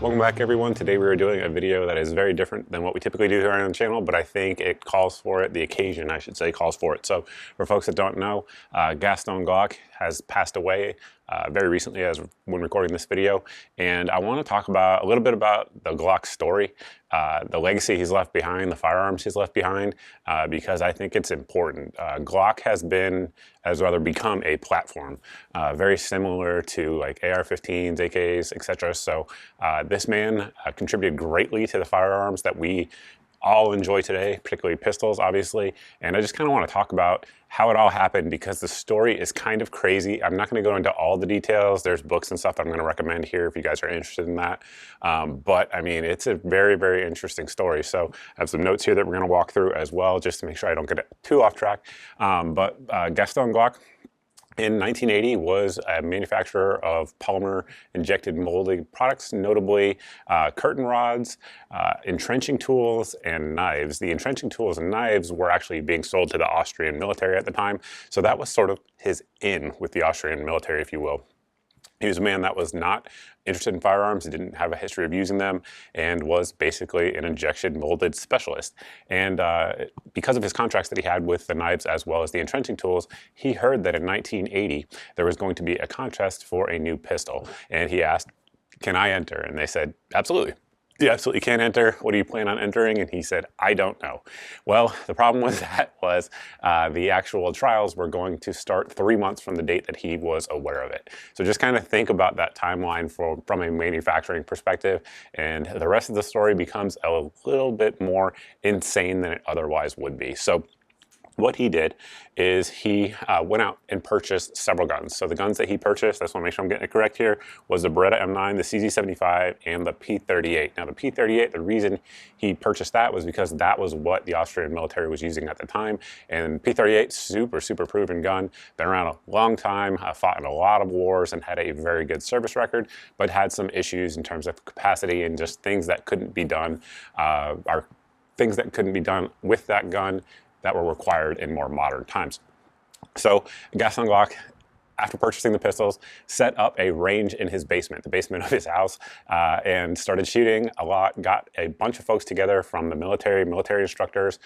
Welcome back, everyone. Today we are doing a video that is very different than what we typically do here on the channel, but I think it calls for it. The occasion, I should say, calls for it. So for folks that don't know, Gaston Glock has passed away very recently as when recording this video. And I want to talk about a little bit about the Glock story, the legacy he's left behind, the firearms he's left behind, because I think it's important. Glock has become a platform, very similar to like AR-15s, AKs, etc. So this man contributed greatly to the firearms that we all enjoy today, particularly pistols, obviously. And I just kind of want to talk about how it all happened because the story is kind of crazy. I'm not going to go into all the details. There's books and stuff that I'm going to recommend here if you guys are interested in that. But I mean, it's a very, very interesting story. So I have some notes here that we're going to walk through as well, just to make sure I don't get too off track. Gaston Glock in 1980 was a manufacturer of polymer injected molding products, notably curtain rods, entrenching tools, and knives. The entrenching tools and knives were actually being sold to the Austrian military at the time, so that was sort of his in with the Austrian military, if you will. He was a man that was not interested in firearms, he didn't have a history of using them, and was basically an injection molded specialist. And because of his contracts that he had with the knives as well as the entrenching tools, he heard that in 1980 there was going to be a contest for a new pistol. And he asked, "Can I enter?" And they said, "Absolutely. You absolutely can enter. What do you plan on entering?" And he said, "I don't know." Well, the problem with that was the actual trials were going to start 3 months from the date that he was aware of it. So just kind of think about that timeline from a manufacturing perspective, and the rest of the story becomes a little bit more insane than it otherwise would be. So what he did is he went out and purchased several guns. So the guns that he purchased, I just want to make sure I'm getting it correct here, was the Beretta M9, the CZ75, and the P38. Now the P38, the reason he purchased that was because that was what the Austrian military was using at the time. And P38, super proven gun, been around a long time, fought in a lot of wars and had a very good service record, but had some issues in terms of capacity and just things that couldn't be done, things that couldn't be done with that gun that were required in more modern times. So Gaston Glock, after purchasing the pistols, set up a range in his basement, the basement of his house, and started shooting a lot, got a bunch of folks together from the military instructors,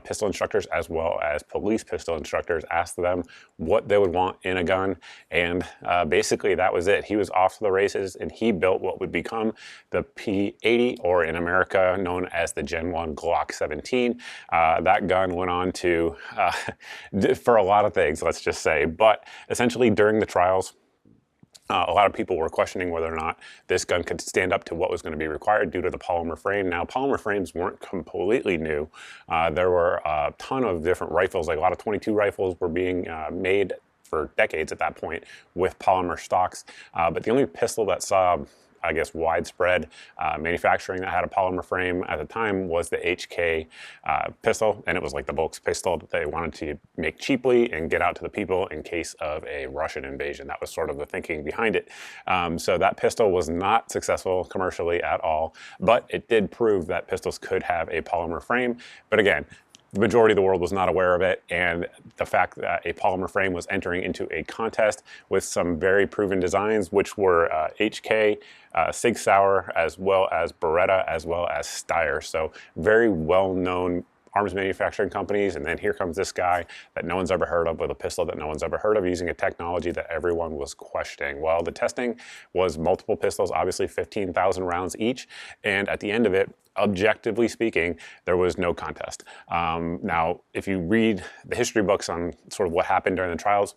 pistol instructors, as well as police pistol instructors, asked them what they would want in a gun, and basically that was it. He was off to the races, and he built what would become the P80, or in America known as the Gen 1 Glock 17. That gun went on to, for a lot of things, let's just say, but essentially during the trials, a lot of people were questioning whether or not this gun could stand up to what was going to be required due to the polymer frame. Now, polymer frames weren't completely new. There were a ton of different rifles, like a lot of 22 rifles were being made for decades at that point with polymer stocks. But the only pistol that saw, I guess, widespread manufacturing that had a polymer frame at the time was the HK pistol, and it was like the bulk pistol that they wanted to make cheaply and get out to the people in case of a Russian invasion. That was sort of the thinking behind it. So that pistol was not successful commercially at all, but it did prove that pistols could have a polymer frame. But again, the majority of the world was not aware of it, and the fact that a polymer frame was entering into a contest with some very proven designs, which were HK, Sig Sauer, as well as Beretta, as well as Steyr. So very well-known arms manufacturing companies, and then here comes this guy that no one's ever heard of with a pistol that no one's ever heard of, using a technology that everyone was questioning. Well, the testing was multiple pistols, obviously 15,000 rounds each, and at the end of it, objectively speaking, there was no contest. Now, if you read the history books on sort of what happened during the trials,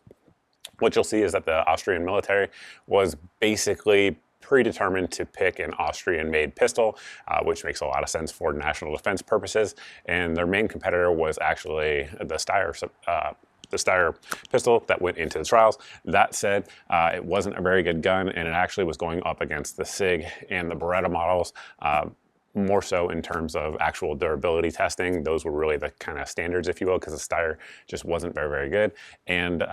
what you'll see is that the Austrian military was basically predetermined to pick an Austrian-made pistol, which makes a lot of sense for national defense purposes. And their main competitor was actually the Steyr pistol that went into the trials. That said, it wasn't a very good gun, and it actually was going up against the Sig and the Beretta models, more so in terms of actual durability testing. Those were really the kind of standards, if you will, because the Steyr just wasn't very good. And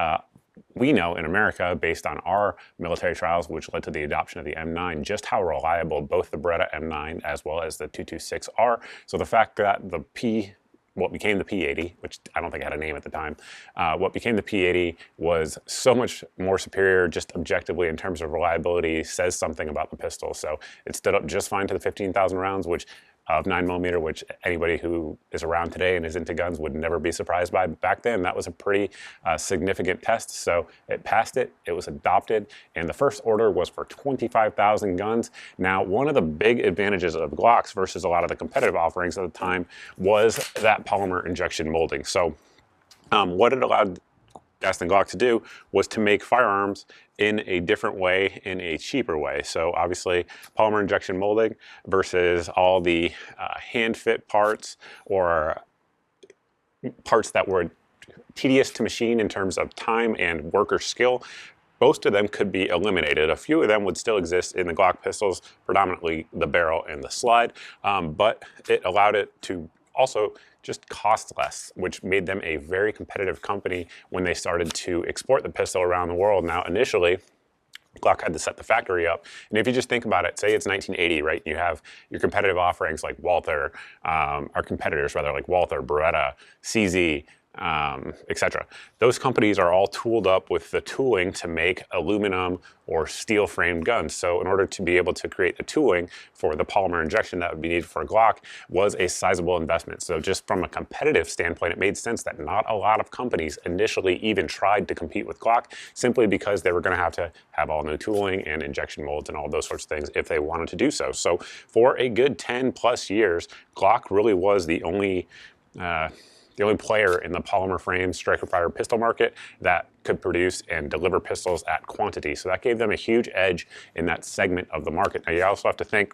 we know in America, based on our military trials, which led to the adoption of the M9, just how reliable both the Beretta M9 as well as the 226 are. So the fact that the what became the P80, which I don't think had a name at the time. What became the P80 was so much more superior just objectively in terms of reliability, says something about the pistol. So it stood up just fine to the 15,000 rounds, which of 9mm, which anybody who is around today and is into guns would never be surprised by. But back then, that was a pretty significant test. So it passed it, it was adopted, and the first order was for 25,000 guns. Now, one of the big advantages of Glocks versus a lot of the competitive offerings at the time was that polymer injection molding. So what it allowed Gaston Glock to do was to make firearms in a different way, in a cheaper way. So obviously polymer injection molding versus all the hand fit parts or parts that were tedious to machine in terms of time and worker skill. Most of them could be eliminated. A few of them would still exist in the Glock pistols, predominantly the barrel and the slide, but it allowed it to also just cost less, which made them a very competitive company when they started to export the pistol around the world. Now, initially, Glock had to set the factory up. And if you just think about it, say it's 1980, right? You have your competitive offerings like Walther, our competitors rather, like Walther, Beretta, CZ, etc. Those companies are all tooled up with the tooling to make aluminum or steel framed guns. So in order to be able to create the tooling for the polymer injection that would be needed for a Glock was a sizable investment. So just from a competitive standpoint, it made sense that not a lot of companies initially even tried to compete with Glock simply because they were going to have all new tooling and injection molds and all those sorts of things if they wanted to do so. So for a good 10 plus years, Glock really was the only player in the polymer frame striker fire pistol market that could produce and deliver pistols at quantity. So that gave them a huge edge in that segment of the market. Now you also have to think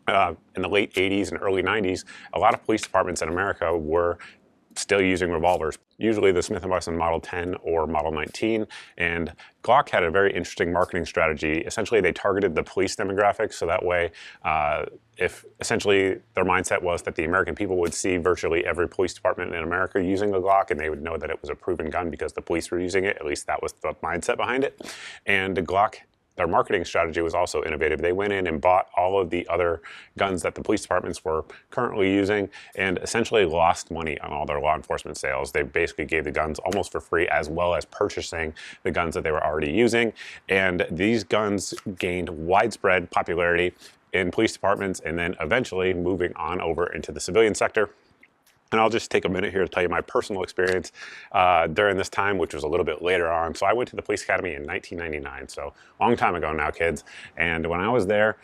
in the late 80s and early 90s, a lot of police departments in America were still using revolvers, usually the Smith & Wesson Model 10 or Model 19. And Glock had a very interesting marketing strategy. Essentially, they targeted the police demographic, so that way, if essentially their mindset was that the American people would see virtually every police department in America using a Glock, and they would know that it was a proven gun because the police were using it. At least that was the mindset behind it. And Glock, their marketing strategy was also innovative. They went in and bought all of the other guns that the police departments were currently using and essentially lost money on all their law enforcement sales. They basically gave the guns almost for free, as well as purchasing the guns that they were already using. And these guns gained widespread popularity in police departments and then eventually moving on over into the civilian sector. And I'll just take a minute here to tell you my personal experience during this time, which was a little bit later on. So I went to the police academy in 1999, so a long time ago now, kids. And when I was there,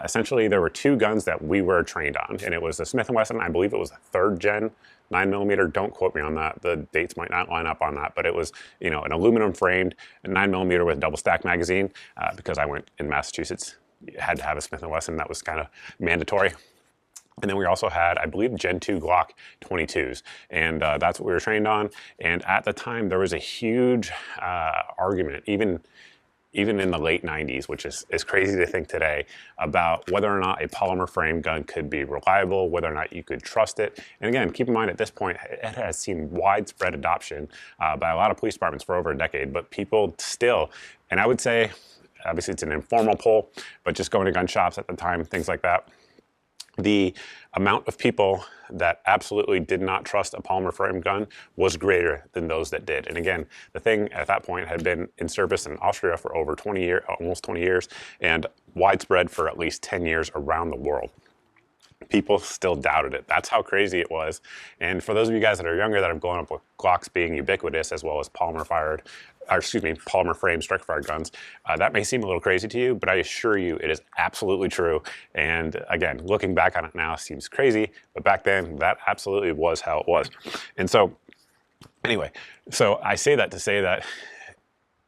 essentially there were two guns that we were trained on, and it was the Smith & Wesson. I believe it was a 3rd gen 9mm. Don't quote me on that. The dates might not line up on that, but it was, you know, an aluminum framed 9mm with double stack magazine. Because I went in Massachusetts, you had to have a Smith & Wesson. That was kind of mandatory. And then we also had, I believe, Gen 2 Glock 22s, and that's what we were trained on. And at the time, there was a huge argument, even in the late 90s, which is crazy to think today, about whether or not a polymer frame gun could be reliable, whether or not you could trust it. And again, keep in mind at this point, it has seen widespread adoption by a lot of police departments for over a decade, but people still, and I would say, obviously it's an informal poll, but just going to gun shops at the time, things like that, the amount of people that absolutely did not trust a polymer frame gun was greater than those that did. And again, the thing at that point had been in service in Austria for over 20 years, almost 20 years, and widespread for at least 10 years around the world. People still doubted it. That's how crazy it was. And for those of you guys that are younger that have grown up with Glocks being ubiquitous as well as polymer frame striker fired guns, that may seem a little crazy to you, but I assure you it is absolutely true. And again, looking back on it now seems crazy, but back then that absolutely was how it was. And so anyway, so I say that to say that,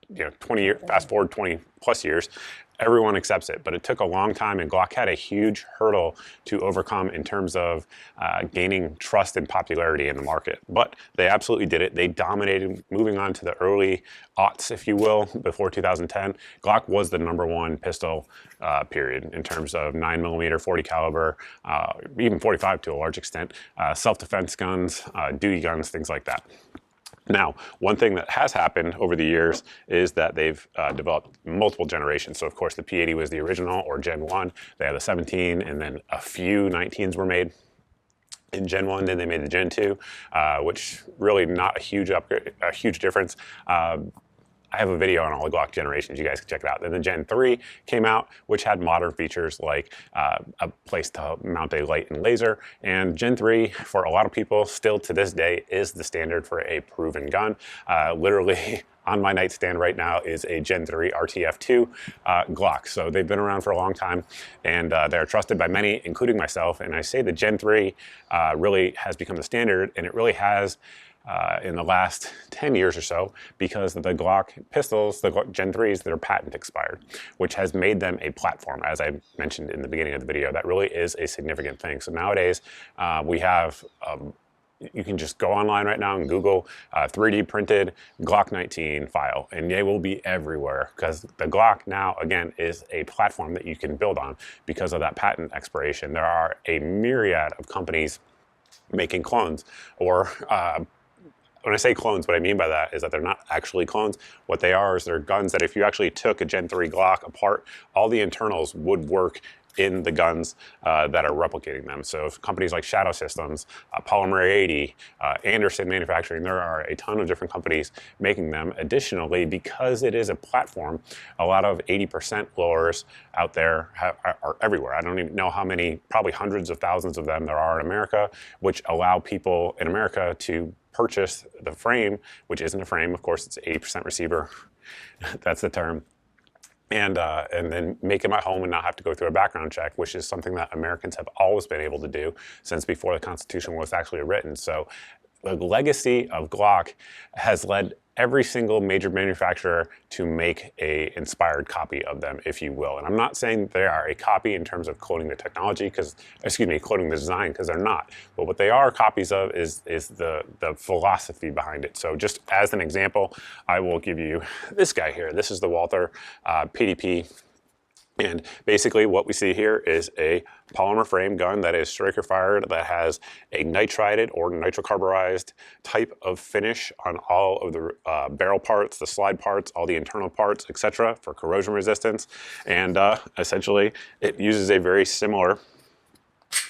you know, fast forward 20 plus years, everyone accepts it, but it took a long time, and Glock had a huge hurdle to overcome in terms of gaining trust and popularity in the market. But they absolutely did it. They dominated. Moving on to the early aughts, if you will, before 2010, Glock was the #1 pistol, period, in terms of 9mm, 40 caliber, even 45 to a large extent, self-defense guns, duty guns, things like that. Now, one thing that has happened over the years is that they've developed multiple generations. So of course the P80 was the original, or Gen 1. They had the 17, and then a few 19s were made. in Gen 1, then they made the Gen 2, which really not a huge upgrade, a huge difference. I have a video on all the Glock generations. You guys can check it out. Then the Gen 3 came out, which had modern features like a place to mount a light and laser. And Gen 3, for a lot of people, still to this day, is the standard for a proven gun. Literally, on my nightstand right now is a Gen 3 RTF2 Glock. So they've been around for a long time, and they're trusted by many, including myself. And I say the Gen 3 really has become the standard, and it really has in the last 10 years or so, because of the Glock pistols, the Glock Gen 3s that are patent expired, which has made them a platform, as I mentioned in the beginning of the video. That really is a significant thing. So nowadays, we have you can just go online right now and Google 3D printed Glock 19 file, and they will be everywhere, because the Glock now, again, is a platform that you can build on because of that patent expiration. There are a myriad of companies making clones, or when I say clones, what I mean by that is that they're not actually clones. What they are is they're guns that if you actually took a Gen 3 Glock apart, all the internals would work in the guns that are replicating them. So companies like Shadow Systems, Polymer 80, Anderson Manufacturing, there are a ton of different companies making them. Additionally, because it is a platform, a lot of 80% blowers out there are everywhere. I don't even know how many, probably hundreds of thousands of them there are in America, which allow people in America to purchase the frame, which isn't a frame, of course, it's 80% receiver. That's the term. And then make them at home and not have to go through a background check, which is something that Americans have always been able to do since before the Constitution was actually written. So the legacy of Glock has led every single major manufacturer to make a inspired copy of them, if you will. And I'm not saying they are a copy in terms of cloning the technology, cloning the design, because they're not. But what they are copies of is the philosophy behind it. So just as an example, I will give you this guy here. This is the Walther PDP. And basically what we see here is a polymer frame gun that is striker fired, that has a nitrided or nitrocarburized type of finish on all of the barrel parts, the slide parts, all the internal parts, etc., for corrosion resistance. And essentially it uses a very similar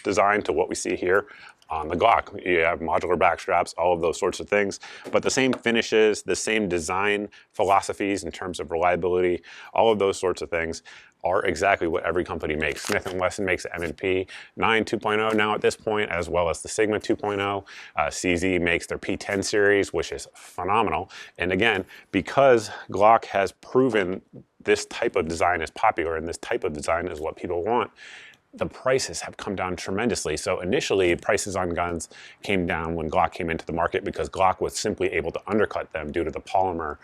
design to what we see here on the Glock. You have modular back straps, all of those sorts of things, but the same finishes, the same design philosophies in terms of reliability, all of those sorts of things are exactly what every company makes. Smith & Wesson makes the M&P 9 2.0 now at this point, as well as the Sigma 2.0. CZ makes their P10 series, which is phenomenal. And again, because Glock has proven this type of design is popular and this type of design is what people want, the prices have come down tremendously. So initially, prices on guns came down when Glock came into the market because Glock was simply able to undercut them due to the polymer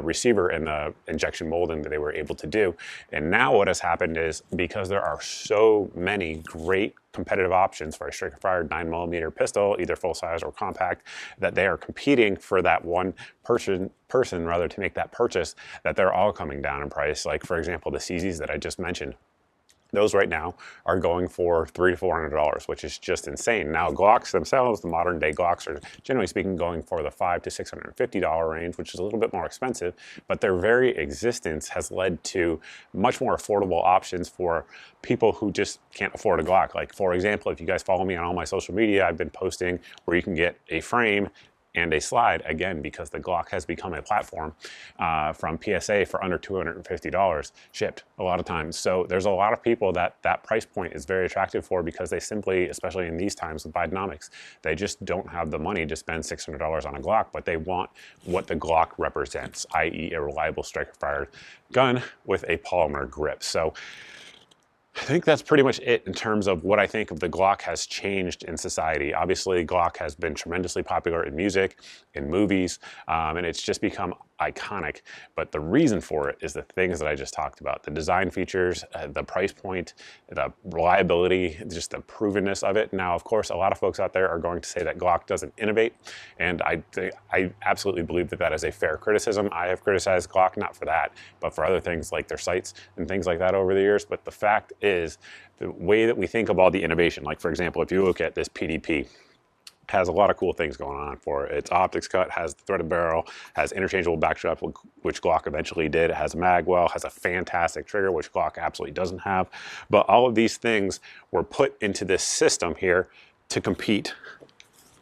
receiver and the injection molding that they were able to do. And now what has happened is, because there are so many great competitive options for a striker-fired 9mm pistol, either full-size or compact, that they are competing for that one person rather to make that purchase, that they're all coming down in price. Like, for example, the CZs that I just mentioned. Those right now are going for $300 to $400, which is just insane. Now, Glocks themselves, the modern day Glocks, are generally speaking going for the $500 to $650 range, which is a little bit more expensive, but their very existence has led to much more affordable options for people who just can't afford a Glock. Like, for example, if you guys follow me on all my social media, I've been posting where you can get a frame and a slide, again, because the Glock has become a platform from PSA for under $250 shipped a lot of times. So there's a lot of people that price point is very attractive for, because they simply, especially in these times with Bidenomics, they just don't have the money to spend $600 on a Glock, but they want what the Glock represents, i.e. a reliable striker-fired gun with a polymer grip. So I think that's pretty much it in terms of what I think of the Glock has changed in society. Obviously, Glock has been tremendously popular in music, in movies, and it's just become iconic. But the reason for it is the things that I just talked about: the design features, the price point, the reliability, just the provenness of it. Now, of course, a lot of folks out there are going to say that Glock doesn't innovate, and I absolutely believe that that is a fair criticism. I have criticized Glock not for that, but for other things like their sights and things like that over the years. But the fact is, the way that we think of all the innovation, like for example, if you look at this PDP, has a lot of cool things going on for it. Its optics cut, has the threaded barrel, has interchangeable backstrap, which Glock eventually did. It has a magwell, has a fantastic trigger, which Glock absolutely doesn't have. But all of these things were put into this system here to compete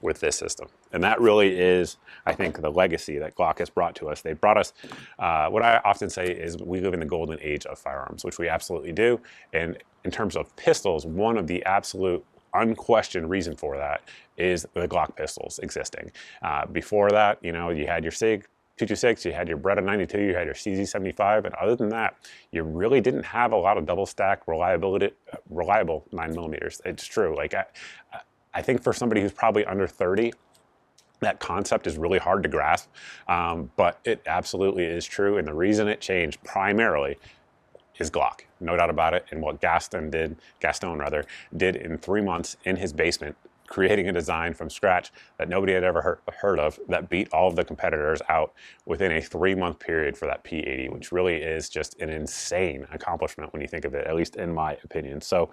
with this system. And that really is, I think, the legacy that Glock has brought to us. They brought us, what I often say is we live in the golden age of firearms, which we absolutely do. And in terms of pistols, one of the absolute unquestioned reason for that is the Glock pistols existing. Before that, you know, you had your SIG 226, you had your Beretta 92, you had your CZ75, and other than that, you really didn't have a lot of double stack reliable 9mm. It's true. Like I think for somebody who's probably under 30, that concept is really hard to grasp, but it absolutely is true. And the reason it changed primarily is Glock, no doubt about it. And what Gaston did in 3 months in his basement, creating a design from scratch that nobody had ever heard of, that beat all of the competitors out within a 3-month period for that P80, which really is just an insane accomplishment when you think of it, at least in my opinion. So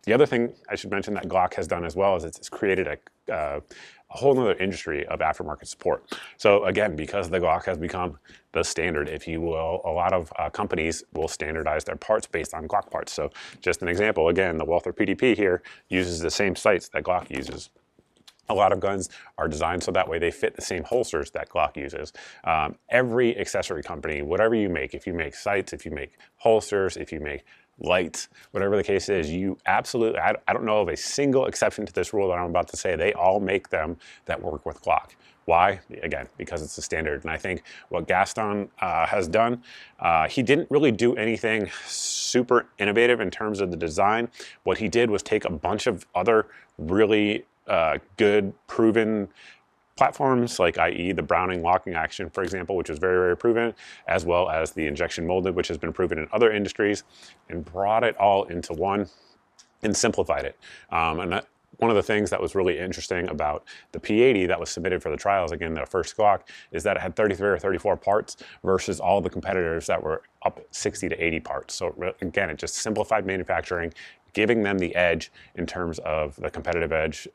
the other thing I should mention that Glock has done as well is it's created a whole nother industry of aftermarket support. So again, because the Glock has become the standard, if you will, a lot of companies will standardize their parts based on Glock parts. So just an example, again, the Walther PDP here uses the same sights that Glock uses. A lot of guns are designed so that way they fit the same holsters that Glock uses. Every accessory company, whatever you make, if you make sights, if you make holsters, if you make lights, whatever the case is, you absolutely, I don't know of a single exception to this rule that I'm about to say. They all make them that work with Glock. Why? Again, because it's the standard. And I think what Gaston has done, he didn't really do anything super innovative in terms of the design. What he did was take a bunch of other really good, proven platforms, like i.e. the Browning locking action, for example, which was very, very proven, as well as the injection molded, which has been proven in other industries, and brought it all into one and simplified it. One of the things that was really interesting about the P80 that was submitted for the trials, again, the first Glock, is that it had 33 or 34 parts versus all the competitors that were up 60 to 80 parts. So again, it just simplified manufacturing, giving them the edge in terms of the competitive edge,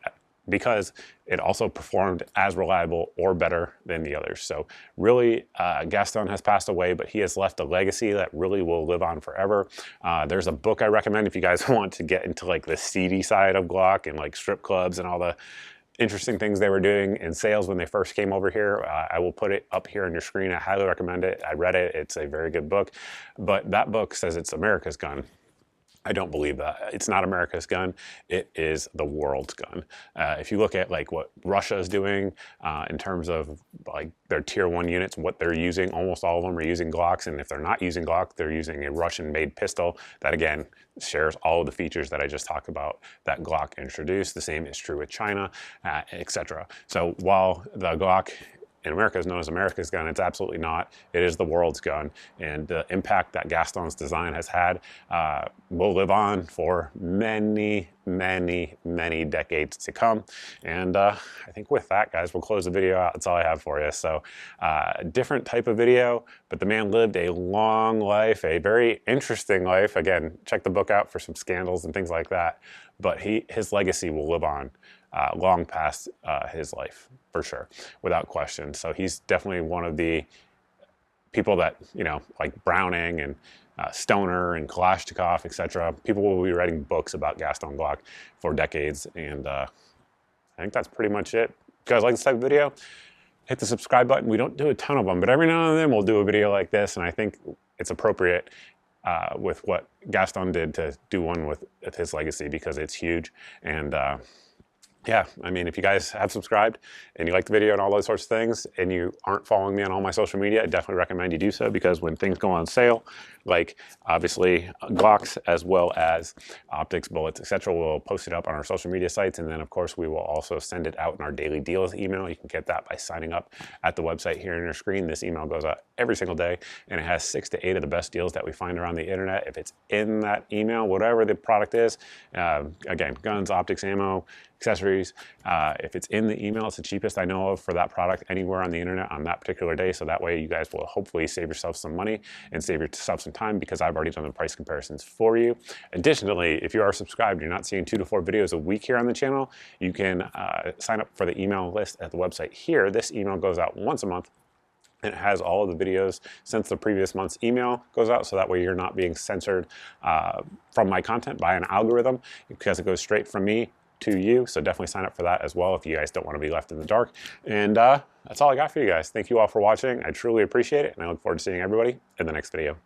because it also performed as reliable or better than the others. So really, Gaston has passed away, but he has left a legacy that really will live on forever. There's a book I recommend if you guys want to get into like the seedy side of Glock and like strip clubs and all the interesting things they were doing in sales when they first came over here. I will put it up here on your screen. I highly recommend it. I read it. It's a very good book. But that book says it's America's gun. I don't believe that. It's not America's gun. It is the world's gun. If you look at like what Russia is doing in terms of like their tier 1 units, what they're using, almost all of them are using Glocks. And if they're not using Glock, they're using a Russian-made pistol that, again, shares all of the features that I just talked about that Glock introduced. The same is true with China, etc. So while the Glock in America is known as America's gun, it's absolutely not. It is the world's gun. And the impact that Gaston's design has had will live on for many, many, many decades to come. And I think with that, guys, we'll close the video out. That's all I have for you. So a different type of video, but the man lived a long life, a very interesting life. Again, check the book out for some scandals and things like that. But his legacy will live on long past his life, for sure, without question. So he's definitely one of the people that, you know, like Browning and Stoner and Kalashnikov, etc. People will be writing books about Gaston Glock for decades. And I think that's pretty much it. If you guys like this type of video, hit the subscribe button. We don't do a ton of them, but every now and then we'll do a video like this. And I think it's appropriate with what Gaston did to do one with his legacy, because it's huge. And yeah, I mean, if you guys have subscribed and you like the video and all those sorts of things, and you aren't following me on all my social media, I definitely recommend you do so, because when things go on sale, like obviously Glocks as well as optics, bullets, etc., we'll post it up on our social media sites. And then of course we will also send it out in our daily deals email. You can get that by signing up at the website here on your screen. This email goes out every single day, and it has 6 to 8 of the best deals that we find around the internet. If it's in that email, whatever the product is, again, guns, optics, ammo, accessories, if it's in the email, it's the cheapest I know of for that product anywhere on the internet on that particular day. So that way you guys will hopefully save yourself some money and save yourself some time, because I've already done the price comparisons for you. Additionally, if you are subscribed, you're not seeing 2 to 4 videos a week here on the channel, you can sign up for the email list at the website here. This email goes out once a month, and it has all of the videos since the previous month's email goes out, so that way you're not being censored from my content by an algorithm, because it goes straight from me to you. So definitely sign up for that as well if you guys don't want to be left in the dark. And that's all I got for you guys. Thank you all for watching. I truly appreciate it, and I look forward to seeing everybody in the next video.